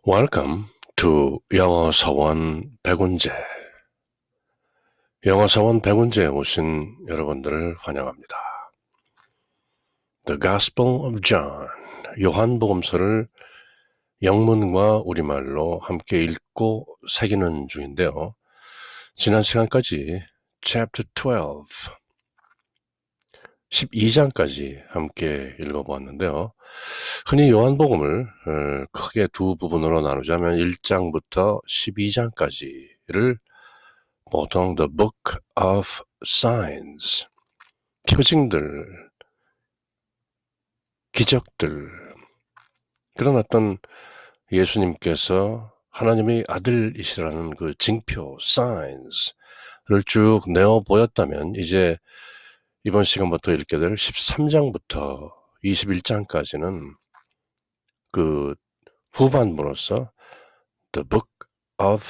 Welcome to 영어서원 백운제. 영어서원 백운제에 오신 여러분들을 환영합니다. The Gospel of John, 요한복음서를 영문과 우리말로 함께 읽고 새기는 중인데요. 지난 시간까지 Chapter 12장까지 함께 읽어보았는데요. 흔히 요한복음을 크게 두 부분으로 나누자면 1장부터 12장까지를 보통 The Book of Signs, 표징들, 기적들, 그런 어떤 예수님께서 하나님의 아들이시라는 그 징표, signs를 쭉 내어 보였다면 이제 이번 시간부터 읽게 될 13장부터 21장까지는 그 후반부로서 The Book of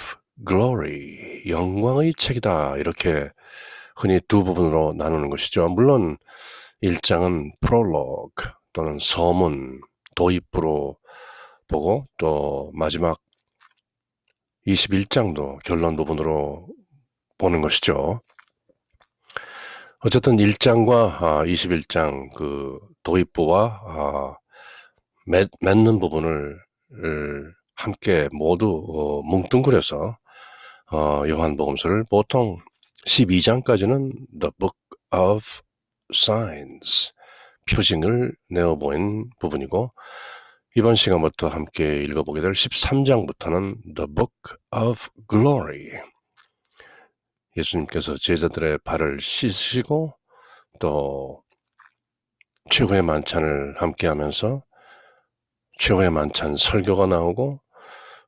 Glory, 영광의 책이다, 이렇게 흔히 두 부분으로 나누는 것이죠. 물론 1장은 프롤로그 또는 서문, 도입부로 보고 또 마지막 21장도 결론 부분으로 보는 것이죠. 어쨌든 1장과 21장 그 도입부와 맺는 부분을 함께 모두 뭉뚱그려서 요한복음서를 보통 12장까지는 The Book of Signs, 표징을 내어보인 부분이고, 이번 시간부터 함께 읽어보게 될 13장부터는 The Book of Glory, 예수님께서 제자들의 발을 씻으시고 또 최후의 만찬을 함께 하면서 최후의 만찬 설교가 나오고,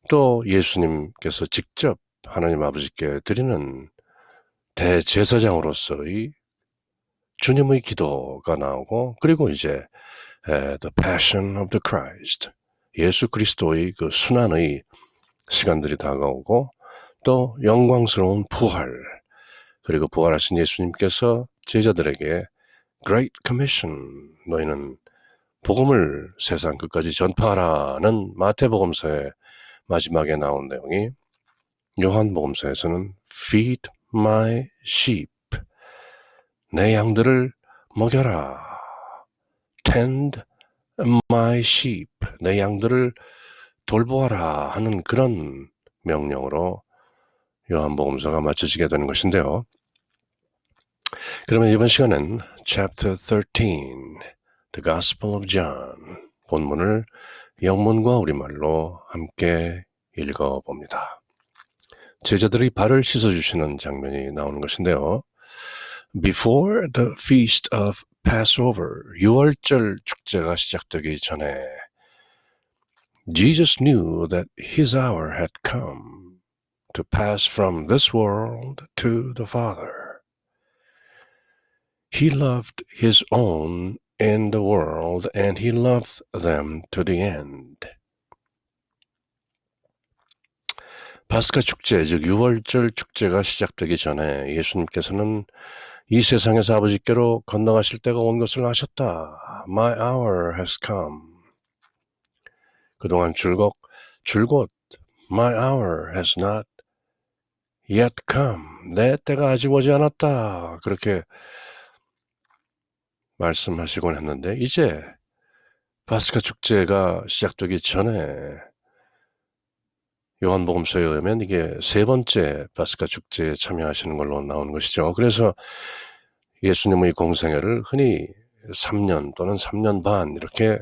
또 예수님께서 직접 하나님 아버지께 드리는 대제사장으로서의 주님의 기도가 나오고, 그리고 이제 The Passion of the Christ, 예수 그리스도의 그 순환의 시간들이 다가오고, 또 영광스러운 부활, 그리고 부활하신 예수님께서 제자들에게 Great Commission, 너희는 복음을 세상 끝까지 전파하라는 마태복음서의 마지막에 나온 내용이 요한복음서에서는 Feed my sheep, 내 양들을 먹여라. Tend my sheep, 내 양들을 돌보아라 하는 그런 명령으로 요한복음서가 마쳐지게 되는 것인데요. 그러면 이번 시간은 Chapter 13, The Gospel of John, 본문을 영문과 우리말로 함께 읽어봅니다. 제자들이 발을 씻어주시는 장면이 나오는 것인데요. Before the feast of Passover, 유월절 축제가 시작되기 전에 Jesus knew that his hour had come to pass from this world to the Father. He loved his own in the world, and he loved them to the end. 파스카 축제, 즉 유월절 축제가 시작되기 전에 예수님께서는 이 세상에서 아버지께로 건너가실 때가 온 것을 아셨다. My hour has come. 그동안 줄곧 My hour has not yet come. 내 때가 아직 오지 않았다. 그렇게 말씀하시곤 했는데, 이제 파스카 축제가 시작되기 전에 요한복음서에 의하면 이게 세 번째 파스카 축제에 참여하시는 걸로 나오는 것이죠. 그래서 예수님의 공생애를 흔히 3년 또는 3년 반 이렇게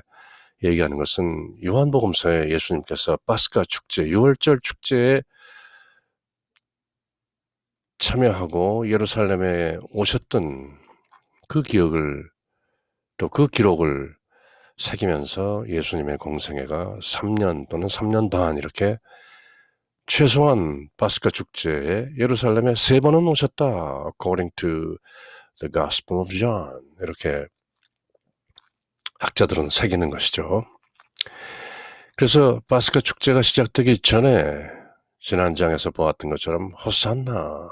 얘기하는 것은 요한복음서에 예수님께서 파스카 축제, 유월절 축제에 참여하고 예루살렘에 오셨던 그 기억을, 또 그 기록을 새기면서 예수님의 공생애가 3년 또는 3년 반 이렇게 최소한 파스카 축제에 예루살렘에 3번은 오셨다. According to the Gospel of John. 이렇게 학자들은 새기는 것이죠. 그래서 파스카 축제가 시작되기 전에 지난 장에서 보았던 것처럼 호산나,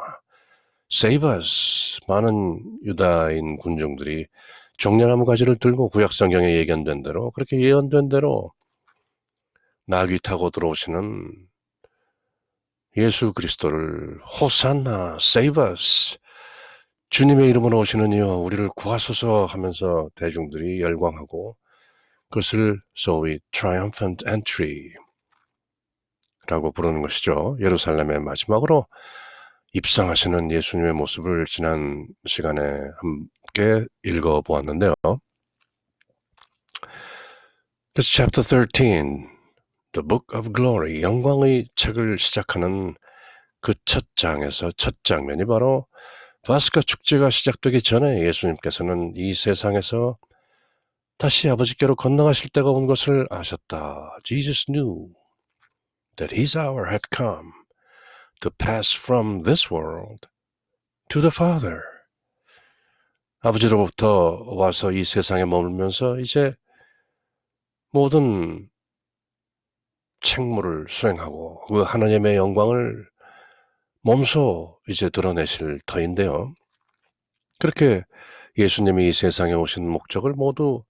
Save us, 많은 유다인 군중들이 종려나무 가지를 들고 구약성경에 예견된 대로, 그렇게 예언된 대로 나귀 타고 들어오시는 예수 그리스도를 호산나, save us, 주님의 이름으로 오시는 이여 우리를 구하소서 하면서 대중들이 열광하고 그것을 소위 triumphant entry 라고 부르는 것이죠. 예루살렘의 마지막으로 입성하시는 예수님의 모습을 지난 시간에 함께 읽어보았는데요. It's chapter 13, The Book of Glory, 영광의 책을 시작하는 그 첫 장에서 첫 장면이 바로 파스카 축제가 시작되기 전에 예수님께서는 이 세상에서 다시 아버지께로 건너가실 때가 온 것을 아셨다. Jesus knew that his hour had come to pass from this world to the Father. 아버지로부터 와서 이 세상에 머물면서 이제 모든 책무를 수행하고 그 하나님의 영광을 몸소 이제 드러내실 터인데요. 그렇게 예수님이 이 세상에 오신 목적을 모두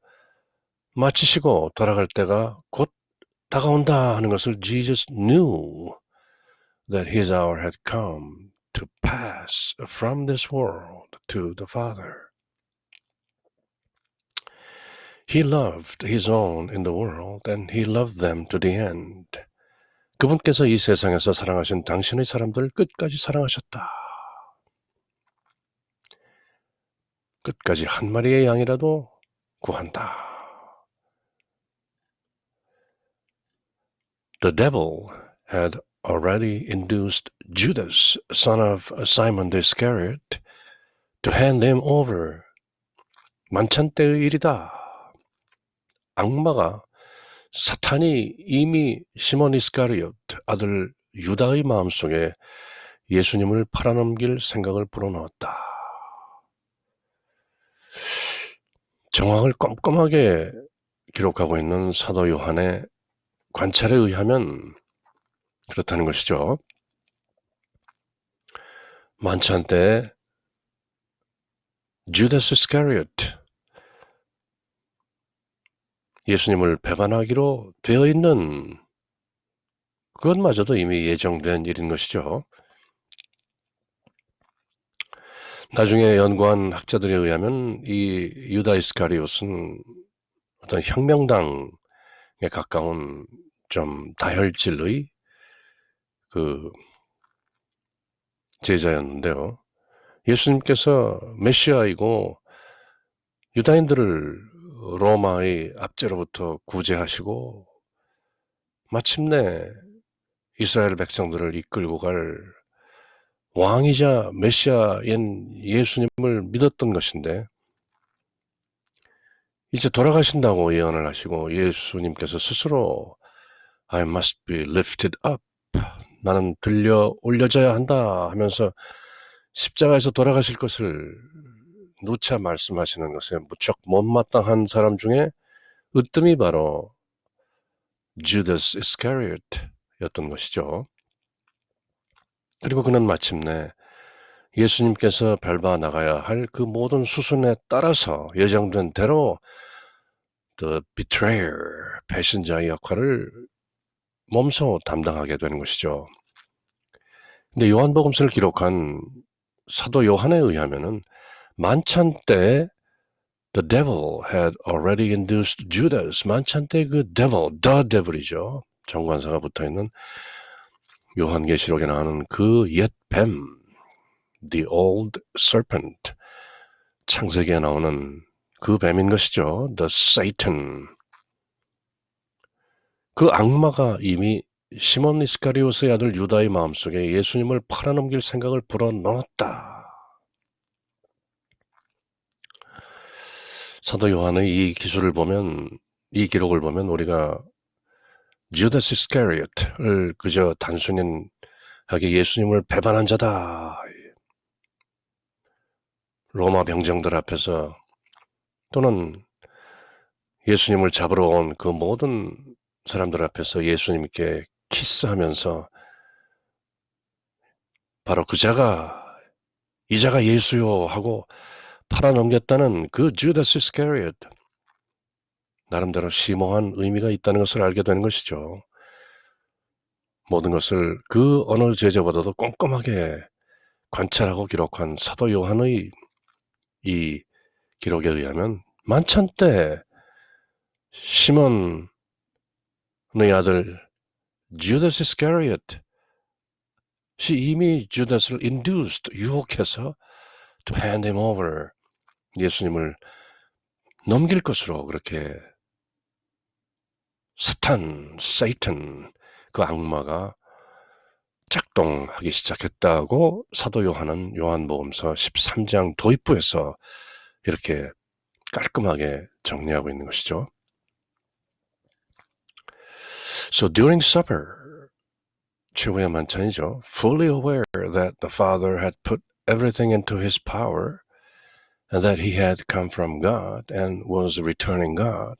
마치시고 돌아갈 때가 곧 다가온다 하는 것을 Jesus knew that his hour had come to pass from this world to the Father. He loved his own in the world and he loved them to the end. 그분께서 이 세상에서 사랑하신 당신의 사람들을 끝까지 사랑하셨다. 끝까지 한 마리의 양이라도 구한다. The devil had already induced Judas, son of Simon the Iscariot, to hand him over. 만찬때의 일이다. 악마가 사탄이 이미 시몬 이스카리옷 아들 유다의 마음속에 예수님을 팔아넘길 생각을 불어넣었다. 정황을 꼼꼼하게 기록하고 있는 사도 요한의 관찰에 의하면 그렇다는 것이죠. 만찬 때 주다스 이스카리옷 예수님을 배반하기로 되어 있는 그것마저도 이미 예정된 일인 것이죠. 나중에 연구한 학자들에 의하면 이 유다 이스카리옷은 어떤 혁명당에 가까운 좀 다혈질의 그 제자였는데요. 예수님께서 메시아이고 유다인들을 로마의 압제로부터 구제하시고 마침내 이스라엘 백성들을 이끌고 갈 왕이자 메시아인 예수님을 믿었던 것인데 이제 돌아가신다고 예언을 하시고 예수님께서 스스로 I must be lifted up, 나는 들려 올려져야 한다 하면서 십자가에서 돌아가실 것을 누차 말씀하시는 것에 무척 못마땅한 사람 중에 으뜸이 바로 주다스 이스카리옷이었던 것이죠. 그리고 그는 마침내 예수님께서 밟아 나가야 할 그 모든 수순에 따라서 예정된 대로 the betrayer, 배신자의 역할을 몸소 담당하게 되는 것이죠. 근데 요한복음서를 기록한 사도 요한에 의하면은 만찬 때 the devil had already induced Judas. 만찬 때 그 devil, the devil이죠. 정관사가 붙어있는 요한계시록에 나오는 그 옛 뱀, the old serpent, 창세기에 나오는 그 뱀인 것이죠. the Satan. 그 악마가 이미 시몬 이스카리오스의 아들 유다의 마음속에 예수님을 팔아넘길 생각을 불어넣었다. 사도 요한의 이 기술을 보면, 이 기록을 보면 우리가 주다스 이스카리옷을 그저 단순하게 예수님을 배반한 자다, 로마 병정들 앞에서 또는 예수님을 잡으러 온 그 모든 사람들 앞에서 예수님께 키스하면서 바로 그 자가 이 자가 예수요 하고 팔아넘겼다는 그 주다스 이스카리옷, 나름대로 심오한 의미가 있다는 것을 알게 되는 것이죠. 모든 것을 그 어느 제자보다도 꼼꼼하게 관찰하고 기록한 사도 요한의 이 기록에 의하면 만찬 때 시몬의 아들 주다스 이스카리오트 이미 주다스를 induced, 유혹해서 to hand him over, 예수님을 넘길 것으로 그렇게 세이탄, 그 악마가 작동하기 시작했다고 사도 요한은 요한복음서 13장 도입부에서 이렇게 깔끔하게 정리하고 있는 것이죠. So during supper, 최후의 만찬이죠. Fully aware that the Father had put everything into his power and that he had come from God and was returning God.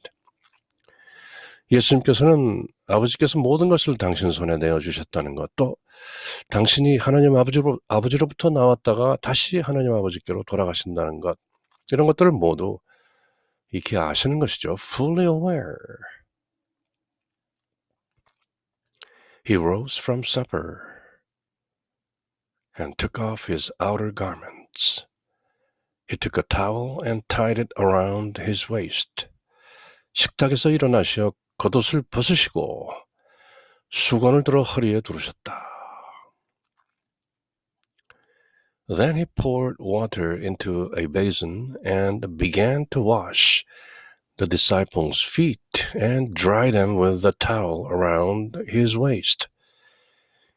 예수님께서는 아버지께서 모든 것을 당신 손에 내어주셨다는 것, 또 당신이 하나님 아버지로부터 나왔다가 다시 하나님 아버지께로 돌아가신다는 것, 이런 것들을 모두 익히 아시는 것이죠. Fully aware. He rose from supper and took off his outer garments. He took a towel and tied it around his waist. 식탁에서 일어나시어 겉옷을 벗으시고 수건을 들어 허리에 두르셨다. Then he poured water into a basin and began to wash the disciples' feet and dry them with the towel around his waist.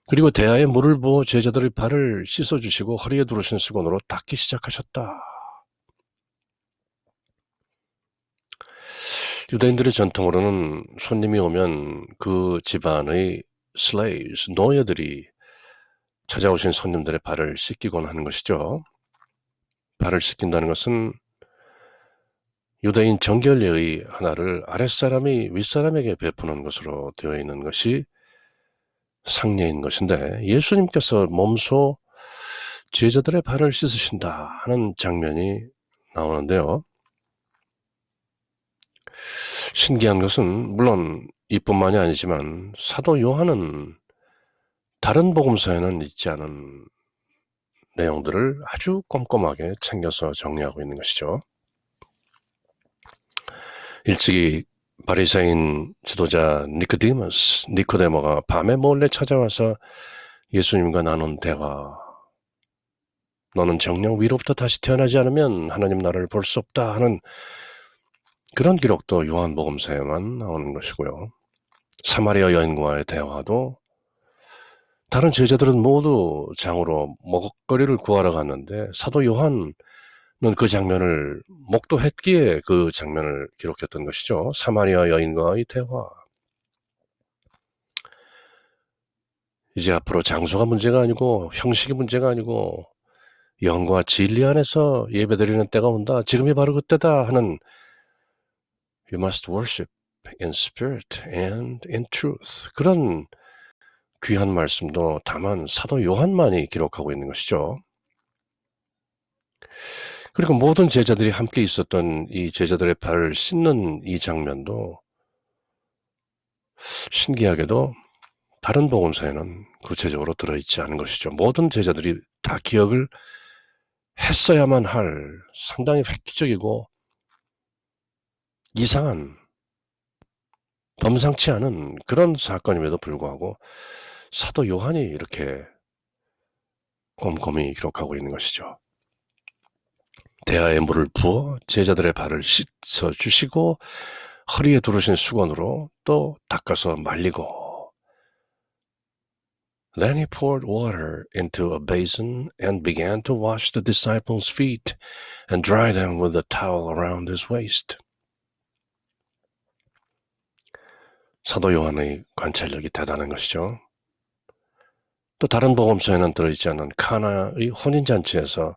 그리고 대야에 물을 부어 제자들의 발을 씻어주시고 허리에 두르신 수건으로 닦기 시작하셨다. 유대인들의 전통으로는 손님이 오면 그 집안의 slaves, 노예들이 찾아오신 손님들의 발을 씻기곤 하는 것이죠. 발을 씻긴다는 것은 유대인 정결례의 하나를 아랫사람이 윗사람에게 베푸는 것으로 되어 있는 것이 상례인 것인데, 예수님께서 몸소 제자들의 발을 씻으신다 하는 장면이 나오는데요. 신기한 것은 물론 이뿐만이 아니지만 사도 요한은 다른 복음서에는 있지 않은 내용들을 아주 꼼꼼하게 챙겨서 정리하고 있는 것이죠. 일찍이 바리새인 지도자 니코데모가 밤에 몰래 찾아와서 예수님과 나눈 대화, 너는 정녕 위로부터 다시 태어나지 않으면 하나님 나라를 볼 수 없다 하는 그런 기록도 요한복음서에만 나오는 것이고요. 사마리아 여인과의 대화도 다른 제자들은 모두 장으로 먹거리를 구하러 갔는데 사도 요한은 그 장면을 목도했기에 그 장면을 기록했던 것이죠. 사마리아 여인과의 대화. 이제 앞으로 장소가 문제가 아니고 형식이 문제가 아니고 영과 진리 안에서 예배드리는 때가 온다. 지금이 바로 그때다 하는 You must worship in spirit and in truth. 그런 귀한 말씀도 다만 사도 요한만이 기록하고 있는 것이죠. 그리고 모든 제자들이 함께 있었던 이 제자들의 발을 씻는 이 장면도 신기하게도 다른 복음서에는 구체적으로 들어있지 않은 것이죠. 모든 제자들이 다 기억을 했어야만 할 상당히 획기적이고 이상한, 범상치 않은 그런 사건임에도 불구하고 사도 요한이 이렇게 꼼꼼히 기록하고 있는 것이죠. 대야에 물을 부어 제자들의 발을 씻어주시고 허리에 두르신 수건으로 또 닦아서 말리고 Then he poured water into a basin and began to wash the disciples' feet and dry them with a towel around his waist. 사도 요한의 관찰력이 대단한 것이죠. 또 다른 복음서에는 들어있지 않은 카나의 혼인잔치에서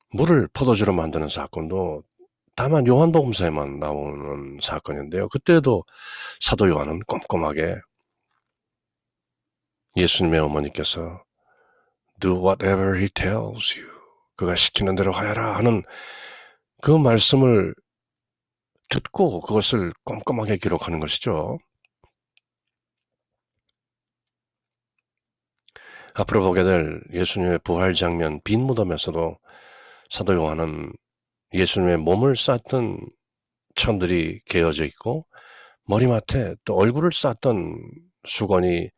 물을 포도주로 만드는 사건도 다만 요한복음서에만 나오는 사건인데요. 그때도 사도 요한은 꼼꼼하게 예수님의 어머니께서 Do whatever he tells you. 그가 시키는 대로 하여라 하는 그 말씀을 듣고 그것을 꼼꼼하게 기록하는 것이죠. 앞으로 보게 될 예수님의 부활 장면 빈 무덤에서도 사도 요한은 예수님의 몸을 쌌던 천들이 개어져 있고 머리맡에 또 얼굴을 쌌던 수건이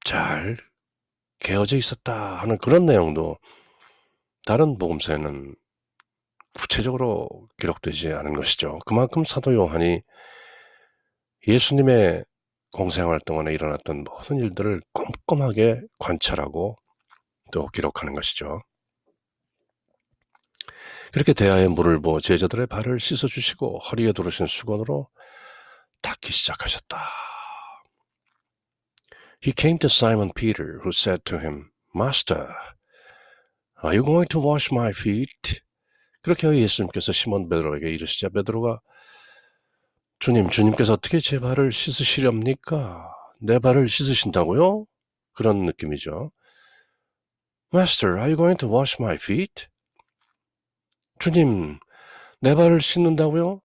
잘 개어져 있었다 하는 그런 내용도 다른 복음서에는 구체적으로 기록되지 않은 것이죠. 그만큼 사도 요한이 예수님의 공생활 동안에 일어났던 모든 일들을 꼼꼼하게 관찰하고 또 기록하는 것이죠. 그렇게 대야에 물을 부어 제자들의 발을 씻어주시고 허리에 두르신 수건으로 닦기 시작하셨다. He came to Simon Peter, who said to him, Master, are you going to wash my feet? 그렇게 예수님께서 시몬 베드로에게 이르시자 베드로가 주님께서 어떻게 제 발을 씻으시렵니까? 내 발을 씻으신다고요? 그런 느낌이죠. Master, are you going to wash my feet? 주님, 내 발을 씻는다고요?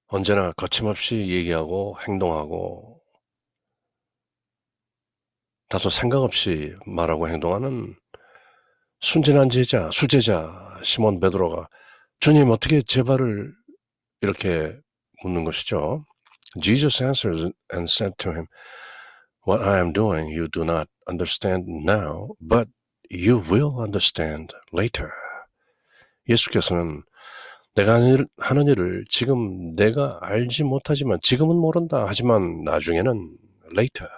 언제나 거침없이 얘기하고 행동하고 다소 생각 없이 말하고 행동하는 순진한 수제자 시몬 베드로가 주님 어떻게 제 발을 이렇게 묻는 것이죠. Jesus answered and said to him, What I am doing you do not understand now, but you will understand later. 예수께서는 내가 하는 일을 지금 내가 알지 못하지만 지금은 모른다. 하지만 나중에는 later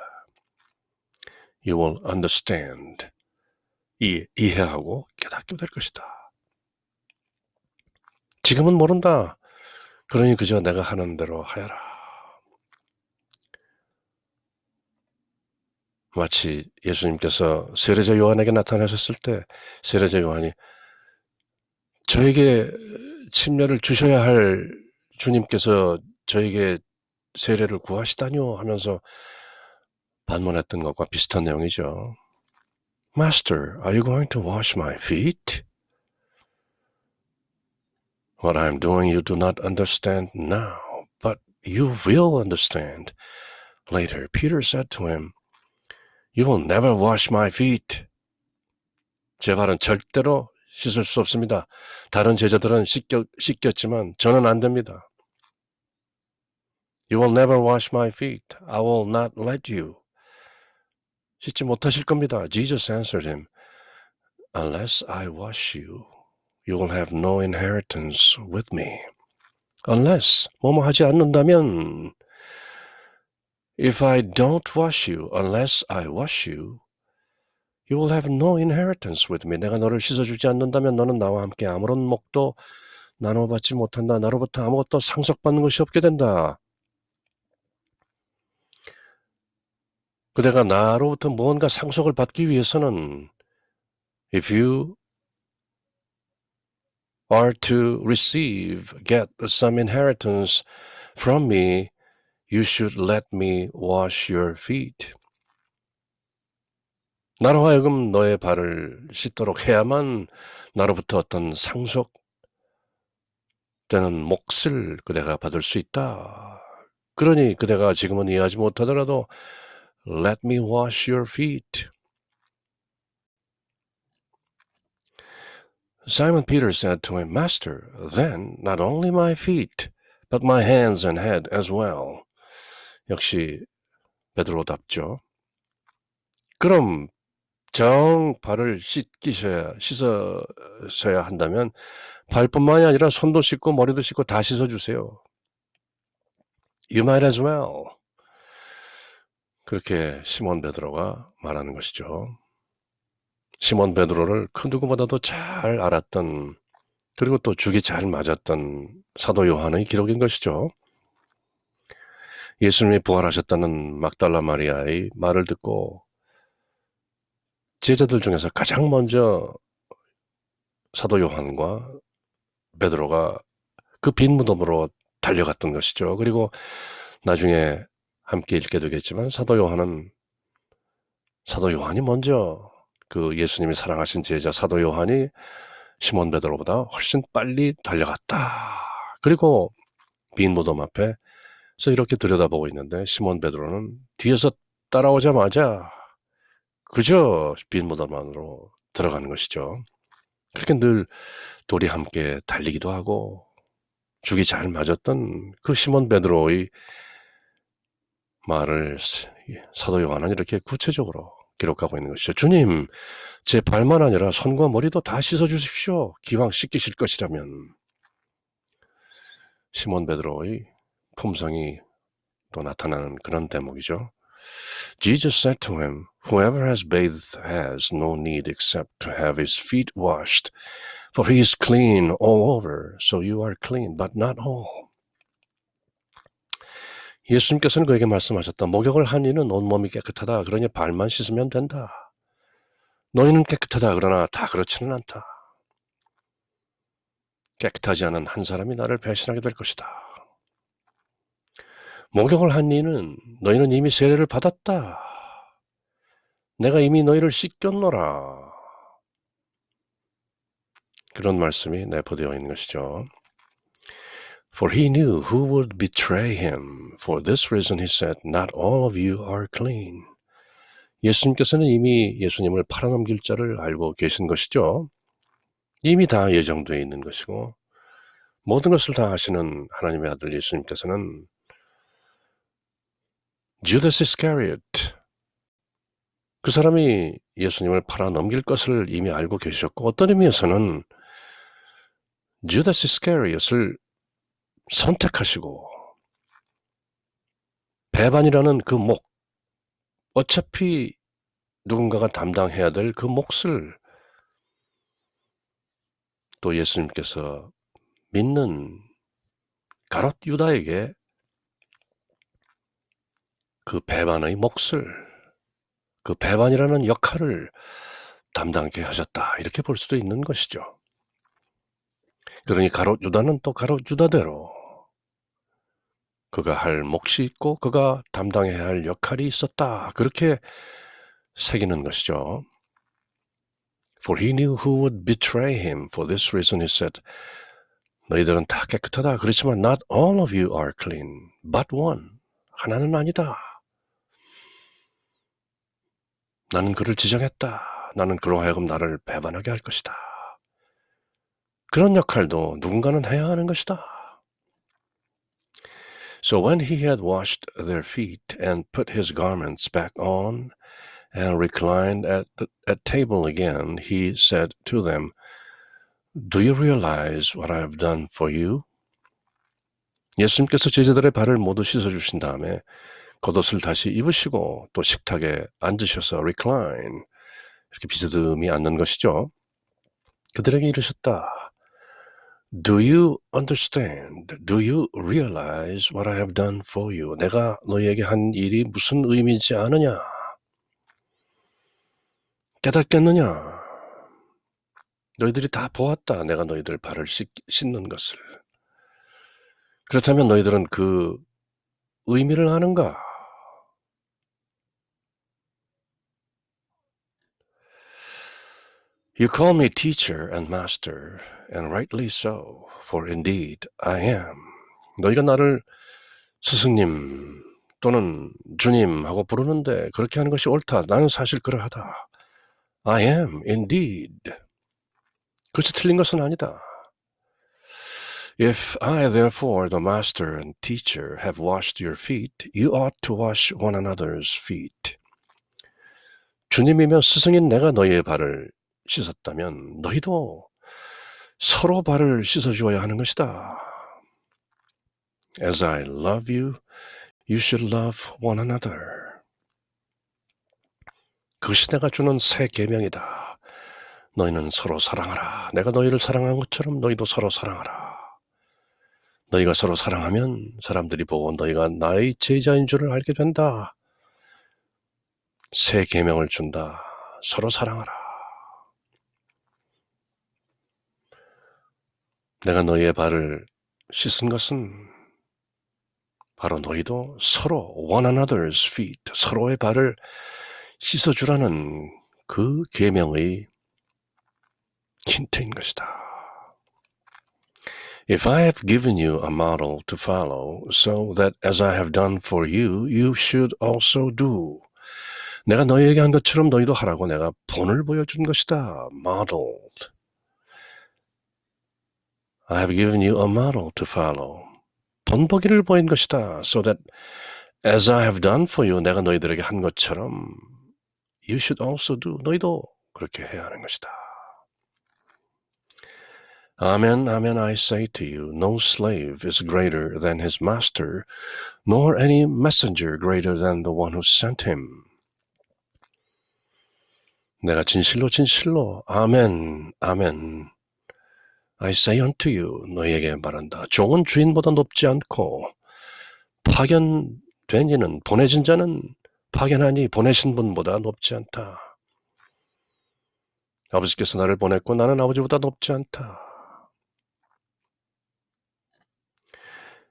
you will understand. 이해하고 깨닫게 될 것이다. 지금은 모른다. 그러니 그저 내가 하는 대로 하여라. 마치 예수님께서 세례자 요한에게 나타나셨을 때 세례자 요한이 저에게 침례를 주셔야 할 주님께서 저에게 세례를 구하시다니요 하면서 반문했던 것과 비슷한 내용이죠. Master, are you going to wash my feet? What I am doing you do not understand now, but you will understand later. Peter said to him, You will never wash my feet. 제 발은 절대로 씻을 수 없습니다. 다른 제자들은 씻겼지만 저는 안 됩니다. You will never wash my feet. I will not let you. 씻지 못하실 겁니다. Jesus answered him, Unless I wash you, you will have no inheritance with me. Unless, 뭐뭐 하지 않는다면, If I don't wash you, unless I wash you, you will have no inheritance with me. 내가 너를 씻어주지 않는다면 너는 나와 함께 아무런 목도 나눠받지 못한다. 나로부터 아무것도 상속받는 것이 없게 된다. 그대가 나로부터 무언가 상속을 받기 위해서는 If you are to get some inheritance from me, you should let me wash your feet. 나로 하여금 너의 발을 씻도록 해야만 나로부터 어떤 상속되는 몫을 그대가 받을 수 있다. 그러니 그대가 지금은 이해하지 못하더라도 Let me wash your feet. Simon Peter said to him, Master, then not only my feet, but my hands and head as well. 역시 베드로답죠. 그럼 정 발을 씻으셔야 한다면 발뿐만이 아니라 손도 씻고 머리도 씻고 다 씻어주세요. You might as well. 그렇게 시몬 베드로가 말하는 것이죠. 시몬 베드로를 그 누구보다도 잘 알았던 그리고 또 죽이 잘 맞았던 사도 요한의 기록인 것이죠. 예수님이 부활하셨다는 막달라 마리아의 말을 듣고 제자들 중에서 가장 먼저 사도 요한과 베드로가 그 빈 무덤으로 달려갔던 것이죠. 그리고 나중에 함께 읽게 되겠지만 사도 요한이 먼저 그 예수님이 사랑하신 제자 사도 요한이 시몬 베드로보다 훨씬 빨리 달려갔다. 그리고 빈 무덤 앞에 그래서 이렇게 들여다보고 있는데 시몬 베드로는 뒤에서 따라오자마자 그저 빈 무덤 안으로 들어가는 것이죠. 그렇게 늘 둘이 함께 달리기도 하고 죽이 잘 맞았던 그 시몬 베드로의 말을 사도 요한은 이렇게 구체적으로 기록하고 있는 것이죠. 주님, 제 발만 아니라 손과 머리도 다 씻어주십시오. 기왕 씻기실 것이라면. 시몬 베드로의 품성이 또 나타나는 그런 대목이죠. Jesus said to him, Whoever has bathed has no need except to have his feet washed, for he is clean all over, so you are clean, but not all. 예수님께서는 그에게 말씀하셨다. 목욕을 한 이는 온몸이 깨끗하다. 그러니 발만 씻으면 된다. 너희는 깨끗하다. 그러나 다 그렇지는 않다. 깨끗하지 않은 한 사람이 나를 배신하게 될 것이다. 목욕을 한 이는 너희는 이미 세례를 받았다. 내가 이미 너희를 씻겼노라. 그런 말씀이 내포되어 있는 것이죠. For he knew who would betray him. For this reason he said, Not all of you are clean. 예수님께서는 이미 예수님을 팔아넘길 자를 알고 계신 것이죠. 이미 다 예정되어 있는 것이고 모든 것을 다 아시는 하나님의 아들 예수님께서는 Judas Iscariot, 그 사람이 예수님을 팔아넘길 것을 이미 알고 계셨고 어떤 의미에서는 Judas Iscariot을 선택하시고 배반이라는 그 목, 어차피 누군가가 담당해야 될 그 몫을 또 예수님께서 믿는 가롯 유다에게 그 배반의 몫을, 그 배반이라는 역할을 담당하게 하셨다. 이렇게 볼 수도 있는 것이죠. 그러니 가롯 유다는 또 가롯 유다대로 그가 할 몫이 있고 그가 담당해야 할 역할이 있었다. 그렇게 새기는 것이죠. For he knew who would betray him. For this reason he said, 너희들은 다 깨끗하다. 그렇지만 not all of you are clean, but one. 하나는 아니다. 나는 그를 지정했다. 나는 그로 하여금 나를 배반하게 할 것이다. 그런 역할도 누군가는 해야 하는 것이다. So when he had washed their feet and put his garments back on and reclined at table again, he said to them, Do you realize what I have done for you? 예수님께서 제자들의 발을 모두 씻어주신 다음에 겉옷을 다시 입으시고 또 식탁에 앉으셔서 recline, 이렇게 비스듬히 앉는 것이죠. 그들에게 이르셨다. Do you understand? Do you realize what I have done for you? 내가 너희에게 한 일이 무슨 의미인지 아느냐? 깨닫겠느냐? 너희들이 다 보았다. 내가 너희들 발을 씻는 것을. 그렇다면 너희들은 그 의미를 아는가? You call me teacher and master, and rightly so, for indeed I am. 너희가 나를 스승님 또는 주님 하고 부르는데 그렇게 하는 것이 옳다. 나는 사실 그러하다. I am indeed. 그렇지 틀린 것은 아니다. If I therefore, the master and teacher, have washed your feet, you ought to wash one another's feet. 주님이며 스승인 내가 너희의 발을 씻었다면 너희도 서로 발을 씻어주어야 하는 것이다. As I love you, you should love one another. 그것이 내가 주는 새 계명이다. 너희는 서로 사랑하라. 내가 너희를 사랑한 것처럼 너희도 서로 사랑하라. 너희가 서로 사랑하면 사람들이 보고 너희가 나의 제자인 줄을 알게 된다. 새 계명을 준다. 서로 사랑하라. 내가 너희의 발을 씻은 것은 바로 너희도 서로 one another's feet, 서로의 발을 씻어주라는 그 계명의 힌트인 것이다. If I have given you a model to follow, so that as I have done for you, you should also do. 내가 너희에게 한 것처럼 너희도 하라고 내가 본을 보여준 것이다. Modeled. I have given you a model to follow. 본보기를 보인 것이다. So that as I have done for you, 내가 너희들에게 한 것처럼 you should also do. 너희도 그렇게 해야 하는 것이다. Amen, amen, I say to you, no slave is greater than his master, nor any messenger greater than the one who sent him. 내가 진실로 진실로 아멘 아멘 I say unto you 너희에게 말한다. 종은 주인보다 높지 않고 파견된 이는 보내진 자는 파견하니 보내신 분보다 높지 않다. 아버지께서 나를 보냈고 나는 아버지보다 높지 않다.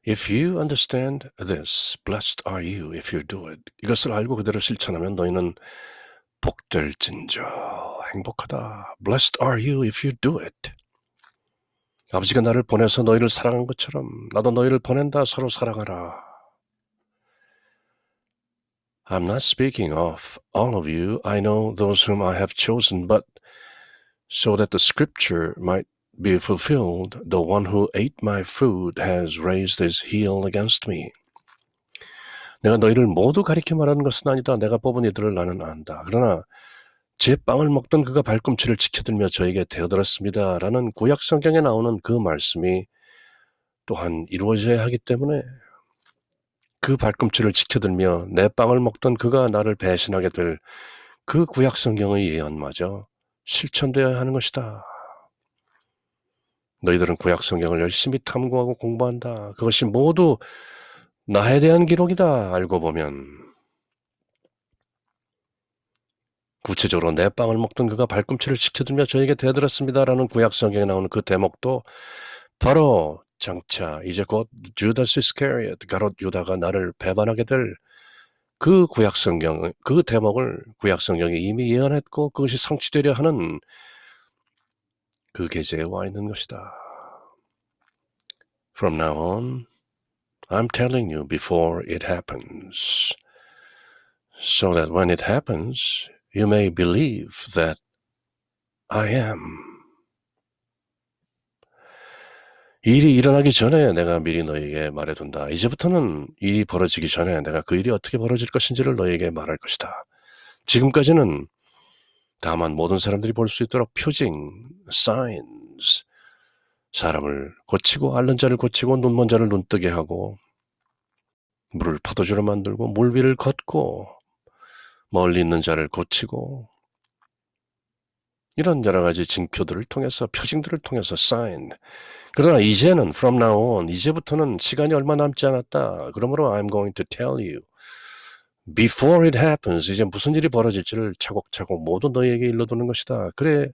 If you understand this, blessed are you if you do it. 이것을 알고 그대로 실천하면 너희는 복될진저 행복하다. Blessed are you if you do it. 아버지가 나를 보내서 너희를 사랑한 것처럼 나도 너희를 보낸다. 서로 사랑하라. I'm not speaking of all of you. I know those whom I have chosen, but so that the scripture might be fulfilled, the one who ate my food has raised his heel against me. 내가 너희를 모두 가리켜 말하는 것은 아니다. 내가 뽑은 이들을 나는 안다. 그러나 제 빵을 먹던 그가 발꿈치를 지켜들며 저에게 대어들었습니다. 라는 구약 성경에 나오는 그 말씀이 또한 이루어져야 하기 때문에 그 발꿈치를 지켜들며 내 빵을 먹던 그가 나를 배신하게 될 그 구약 성경의 예언마저 실천되어야 하는 것이다. 너희들은 구약 성경을 열심히 탐구하고 공부한다. 그것이 모두 나에 대한 기록이다. 알고 보면 구체적으로 내 빵을 먹던 그가 발꿈치를 지켜들며 저에게 대들었습니다라는 구약 성경에 나오는 그 대목도 바로 장차 이제 곧 주다스 이스카리엇 가롯 유다가 나를 배반하게 될 그 구약 성경 그 대목을 구약 성경이 이미 예언했고 그것이 성취되려 하는 그 계제에 와 있는 것이다. From now on, I'm telling you before it happens, so that when it happens, you may believe that I am. 일이 일어나기 전에 내가 미리 너에게 말해둔다. 이제부터는 일이 벌어지기 전에 내가 그 일이 어떻게 벌어질 것인지를 너에게 말할 것이다. 지금까지는 다만 모든 사람들이 볼 수 있도록 표징, signs, 사람을 고치고 앓는 자를 고치고 눈먼 자를 눈뜨게 하고 물을 포도주로 만들고 물 위를 걷고 멀리 있는 자를 고치고 이런 여러 가지 징표들을 통해서 표징들을 통해서 sign. 그러나 이제는 from now on 이제부터는 시간이 얼마 남지 않았다. 그러므로 I'm going to tell you before it happens 이제 무슨 일이 벌어질지를 차곡차곡 모두 너희에게 일러두는 것이다. 그래서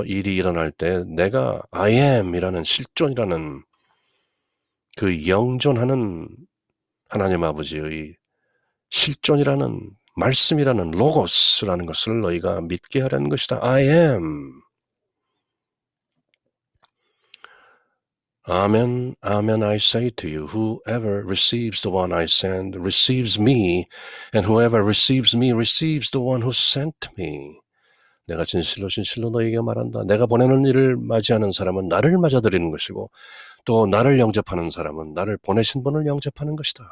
일이 일어날 때 내가 I am이라는 실존이라는 그 영존하는 하나님 아버지의 실존이라는 말씀이라는 로고스라는 것을 너희가 믿게 하려는 것이다. I am. Amen, amen, I say to you, whoever receives the one I send receives me, and whoever receives me receives the one who sent me. 내가 진실로 진실로 너희에게 말한다. 내가 보내는 일을 맞이하는 사람은 나를 맞아들이는 것이고 또 나를 영접하는 사람은 나를 보내신 분을 영접하는 것이다.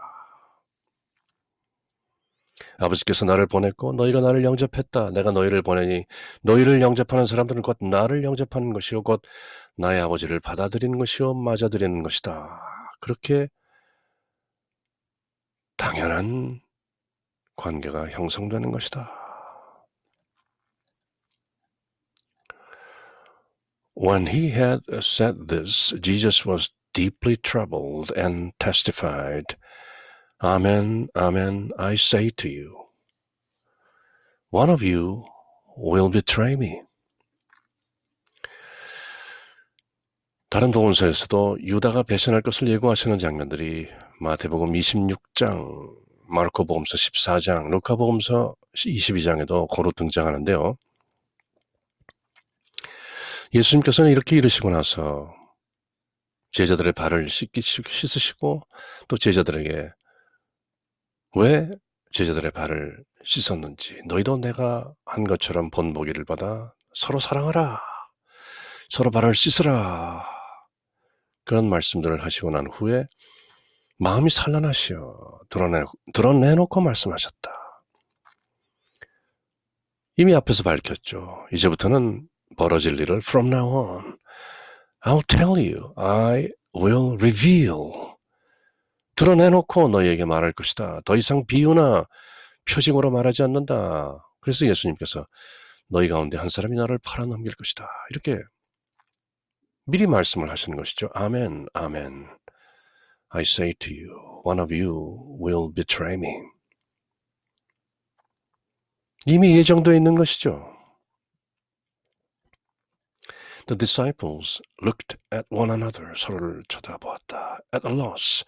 아버지께서 나를 보냈고 너희가 나를 영접했다. 내가 너희를 보내니 너희를 영접하는 사람들은 곧 나를 영접하는 것이요 곧 나의 아버지를 받아들이는 것이요 맞아들이는 것이다. 그렇게 당연한 관계가 형성되는 것이다. When he had said this, Jesus was deeply troubled and testified, Amen, amen, I say to you, one of you will betray me. 다른 복음서에서도 유다가 배신할 것을 예고하시는 장면들이 마태복음 26장, 마르코복음서 14장, 루카복음서 22장에도 고루 등장하는데요. 예수님께서는 이렇게 이르시고 나서 제자들의 발을 씻으시고 또 제자들에게 왜 제자들의 발을 씻었는지, 너희도 내가 한 것처럼 본보기를 받아 서로 사랑하라, 서로 발을 씻으라, 그런 말씀들을 하시고 난 후에 마음이 산란하시어 드러내놓고 말씀하셨다. 이미 앞에서 밝혔죠. 이제부터는 벌어질 일을 from now on I'll tell you, I will reveal. 드러내놓고 너희에게 말할 것이다. 더 이상 비유나 표징으로 말하지 않는다. 그래서 예수님께서 너희 가운데 한 사람이 나를 팔아넘길 것이다. 이렇게 미리 말씀을 하시는 것이죠. 아멘, 아멘. I say to you, one of you will betray me. 이미 예정되어 있는 것이죠. The disciples looked at one another. 서로를 쳐다보았다. At a loss.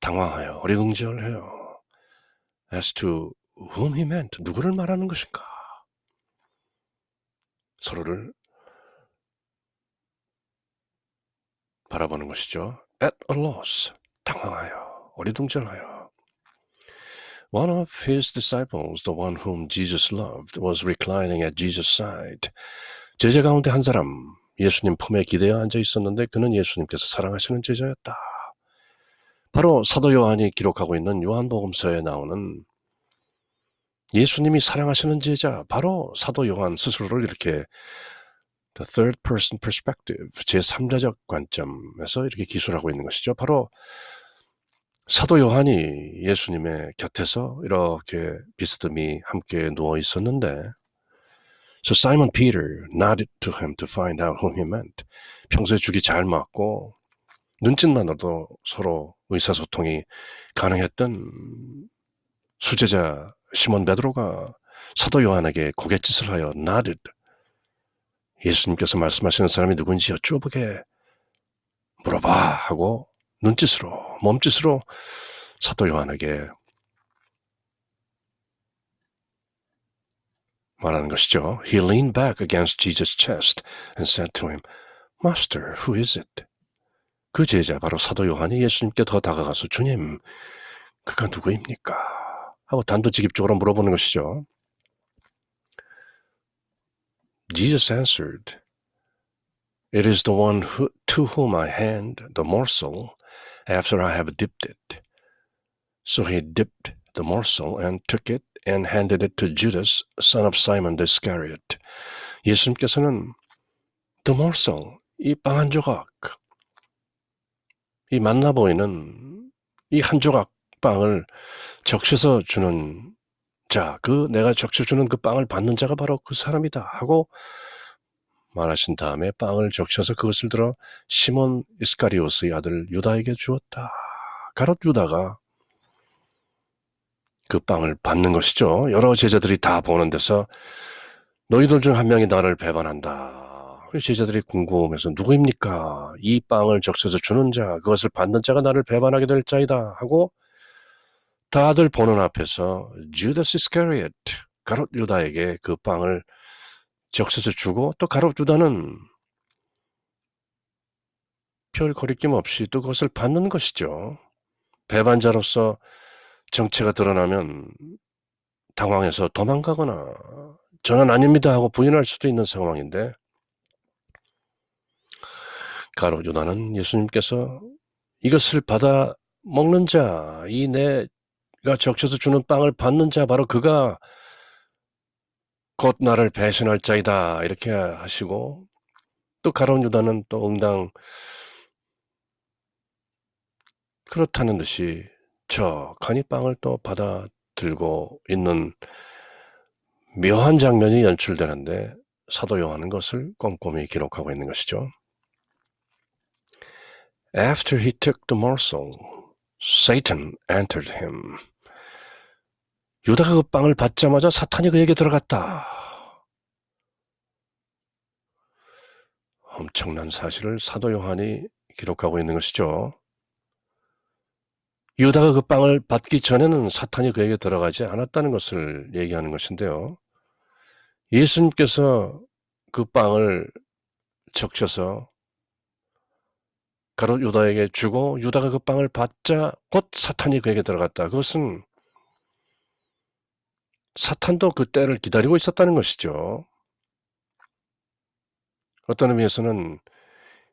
당황하여 어리둥절해요. As to whom he meant. 누구를 말하는 것인가. 서로를 바라보는 것이죠. At a loss. 당황하여 어리둥절하여. One of his disciples, the one whom Jesus loved, was reclining at Jesus' side. 제자 가운데 한 사람, 예수님 품에 기대어 앉아 있었는데 그는 예수님께서 사랑하시는 제자였다. 바로 사도 요한이 기록하고 있는 요한복음서에 나오는 예수님이 사랑하시는 제자, 바로 사도 요한 스스로를 이렇게 the third person perspective, 제3자적 관점에서 이렇게 기술하고 있는 것이죠. 바로 사도 요한이 예수님의 곁에서 이렇게 비스듬히 함께 누워 있었는데 So Simon Peter nodded to him to find out whom he meant. 평소에 죽이 잘 맞고 눈짓만으로도 서로 의사소통이 가능했던 수제자 시몬 베드로가 사도 요한에게 고갯짓을 하여 nodded. 예수님께서 말씀하시는 사람이 누군지 여쭤보게 물어봐 하고 눈짓으로, 몸짓으로 사도 요한에게 말하는 것이죠. He leaned back against Jesus' chest and said to him, Master, who is it? 그 제자, 바로 사도 요한이 예수님께 더 다가가서 주님, 그가 누구입니까? 하고 단도직입적으로 물어보는 것이죠. Jesus answered, It is the one to whom I hand the morsel after I have dipped it. So he dipped the morsel and took it and handed it to Judas, son of Simon the Iscariot. 예수님께서는 the morsel, 이 빵 한 조각, 이 만나 보이는 이 한 조각 빵을 적셔서 주는 자, 내가 적셔주는 그 빵을 받는 자가 바로 그 사람이다 하고 말하신 다음에 빵을 적셔서 그것을 들어 시몬 이스카리오스의 아들 유다에게 주었다. 가롯 유다가 그 빵을 받는 것이죠. 여러 제자들이 다 보는 데서 너희들 중 한 명이 나를 배반한다. 제자들이 궁금해서 누구입니까? 이 빵을 적셔서 주는 자, 그것을 받는 자가 나를 배반하게 될 자이다 하고 다들 보는 앞에서 주다스 이스카리엇, 가롯 유다에게 그 빵을 적셔서 주고 또 가롯 유다는 별 거리낌 없이 또 그것을 받는 것이죠. 배반자로서 정체가 드러나면 당황해서 도망가거나 저는 아닙니다 하고 부인할 수도 있는 상황인데 가롯 유다는 예수님께서 이것을 받아 먹는 자, 이 내가 적셔서 주는 빵을 받는 자, 바로 그가 곧 나를 배신할 자이다 이렇게 하시고 또 가롯 유다는 또 응당 그렇다는 듯이 척하니 빵을 또 받아 들고 있는 묘한 장면이 연출되는데 사도 요한은 것을 꼼꼼히 기록하고 있는 것이죠. After he took the morsel, Satan entered him. 유다가 그 빵을 받자마자 사탄이 그에게 들어갔다. 엄청난 사실을 사도 요한이 기록하고 있는 것이죠. 유다가 그 빵을 받기 전에는 사탄이 그에게 들어가지 않았다는 것을 얘기하는 것인데요. 예수님께서 그 빵을 적셔서 가롯 유다에게 주고 유다가 그 빵을 받자 곧 사탄이 그에게 들어갔다. 그것은 사탄도 그 때를 기다리고 있었다는 것이죠. 어떤 의미에서는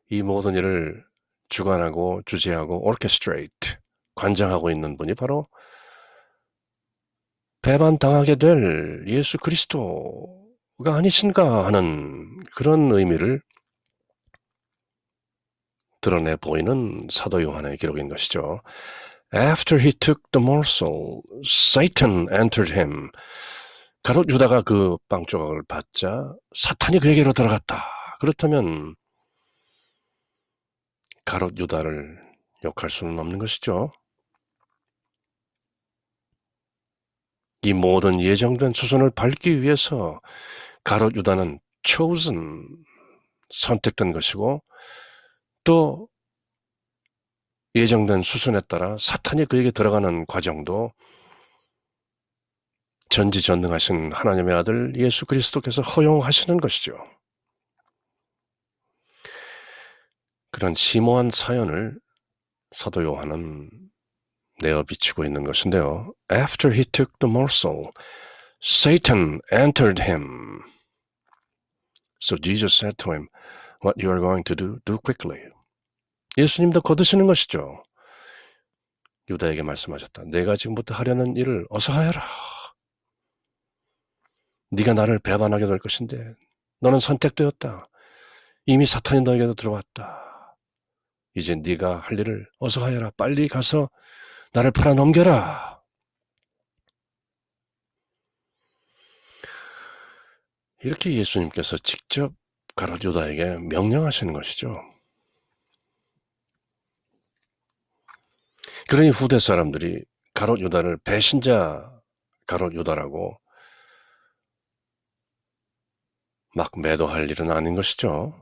이 모든 일을 주관하고 주재하고 orchestrate, 관장하고 있는 분이 바로 배반당하게 될 예수 그리스도가 아니신가 하는 그런 의미를 드러내 보이는 사도 요한의 기록인 것이죠. After he took the morsel, Satan entered him. 가롯 유다가 그 빵 조각을 받자 사탄이 그에게로 들어갔다. 그렇다면 가롯 유다를 욕할 수는 없는 것이죠. 이 모든 예정된 수순을 밟기 위해서 가롯 유다는 chosen, 선택된 것이고 또 예정된 수순에 따라 사탄이 그에게 들어가는 과정도 전지전능하신 하나님의 아들 예수 그리스도께서 허용하시는 것이죠. 그런 심오한 사연을 사도 요한은 내어 비치고 있는 것인데요. After he took the morsel, Satan entered him. So Jesus said to him, What you are going to do, do quickly. 예수님도 거두시는 것이죠. 유다에게 말씀하셨다. 내가 지금부터 하려는 일을 어서 하여라. 네가 나를 배반하게 될 것인데 너는 선택되었다. 이미 사탄이 너에게도 들어왔다. 이제 네가 할 일을 어서 하여라. 빨리 가서 나를 팔아넘겨라. 이렇게 예수님께서 직접 가롯 유다에게 명령하시는 것이죠. 그러니 후대 사람들이 가롯 유다를 배신자 가롯 유다라고 막 매도할 일은 아닌 것이죠.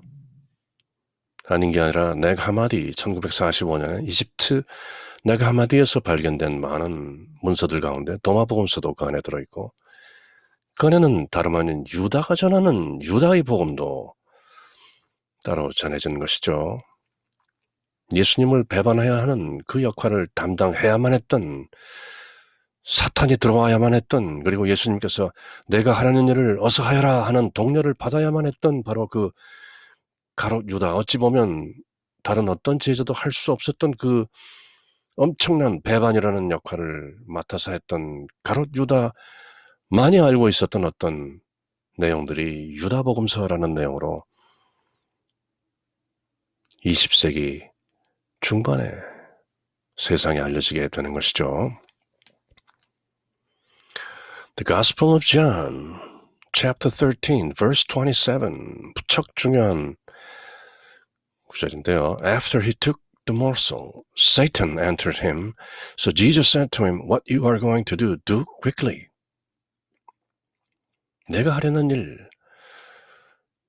아닌 게 아니라 넥 하마디 1945년에 이집트 넥 하마디에서 발견된 많은 문서들 가운데 도마복음서도 그 안에 들어있고 그 안에는 다름 아닌 유다가 전하는 유다의 복음도 따로 전해진 것이죠. 예수님을 배반해야 하는 그 역할을 담당해야만 했던 사탄이 들어와야만 했던 그리고 예수님께서 내가 하라는 일을 어서 하여라 하는 독려를 받아야만 했던 바로 그 가롯 유다 어찌 보면 다른 어떤 제자도 할 수 없었던 그 엄청난 배반이라는 역할을 맡아서 했던 가롯 유다만이 알고 있었던 어떤 내용들이 유다복음서라는 내용으로 20세기 중반에 세상에 알려지게 되는 것이죠. The Gospel of John, chapter 13, verse 27, 무척 중요한 구절인데요. After he took the morsel, Satan entered him. So Jesus said to him, What you are going to do, do quickly. 내가 하려는 일,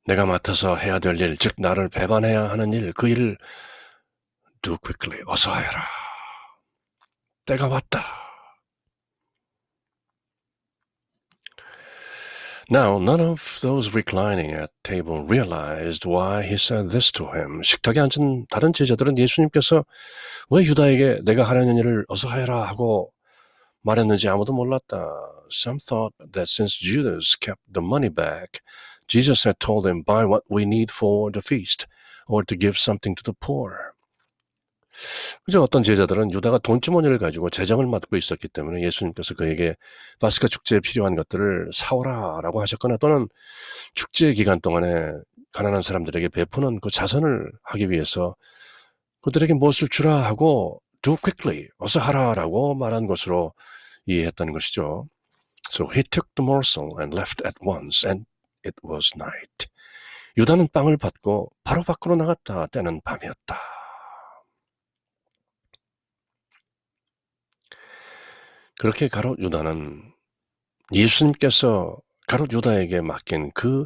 내가 맡아서 해야 될 일, 즉 나를 배반해야 하는 일, 그 일을 do quickly, 어서 해라. 때가 왔다. Now, none of those reclining at table realized why he said this to him. 식탁에 앉은 다른 제자들은 예수님께서 왜 유다에게 내가 하려는 일을 어서 해라 하고 말했는지 아무도 몰랐다. Some thought that since Judas kept the money back, Jesus had told him, buy what we need for the feast, or to give something to the poor. 그저 어떤 제자들은 유다가 돈주머니를 가지고 재정을 맡고 있었기 때문에 예수님께서 그에게 파스카 축제에 필요한 것들을 사오라라고 하셨거나 또는 축제 기간 동안에 가난한 사람들에게 베푸는 그 자선을 하기 위해서 그들에게 무엇을 주라 하고 do quickly, 어서 하라라고 말한 것으로 이해했다는 것이죠. So he took the morsel and left at once, and it was night. 유다는 빵을 받고 바로 밖으로 나갔다. 때는 밤이었다. 그렇게 가롯 유다는 예수님께서 가롯 유다에게 맡긴 그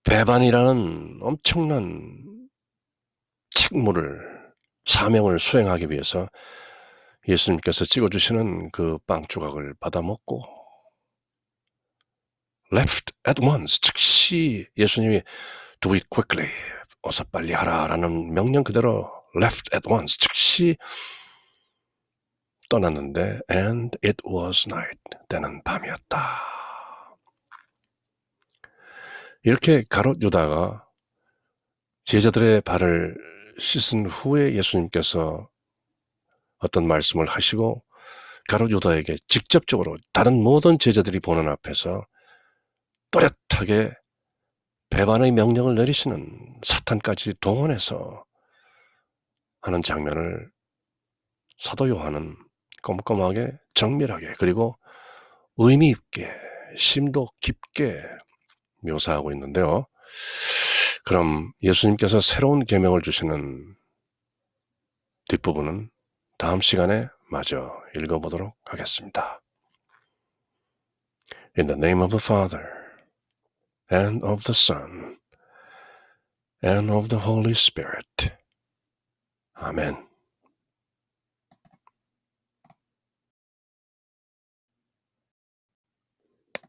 배반이라는 엄청난 책무를, 사명을 수행하기 위해서 예수님께서 찍어주시는 그 빵 조각을 받아먹고 left at once, 즉시 예수님이 do it quickly, 어서 빨리 하라라는 명령 그대로 left at once. 즉시 떠났는데 and it was night. 때는 밤이었다. 이렇게 가롯 유다가 제자들의 발을 씻은 후에 예수님께서 어떤 말씀을 하시고 가롯 유다에게 직접적으로 다른 모든 제자들이 보는 앞에서 또렷하게 배반의 명령을 내리시는 사탄까지 동원해서 하는 장면을 사도 요한은 꼼꼼하게 정밀하게 그리고 의미 있게 심도 깊게 묘사하고 있는데요. 그럼 예수님께서 새로운 계명을 주시는 뒷부분은 다음 시간에 마저 읽어보도록 하겠습니다. In the name of the Father, and of the Son, and of the Holy Spirit. 아멘.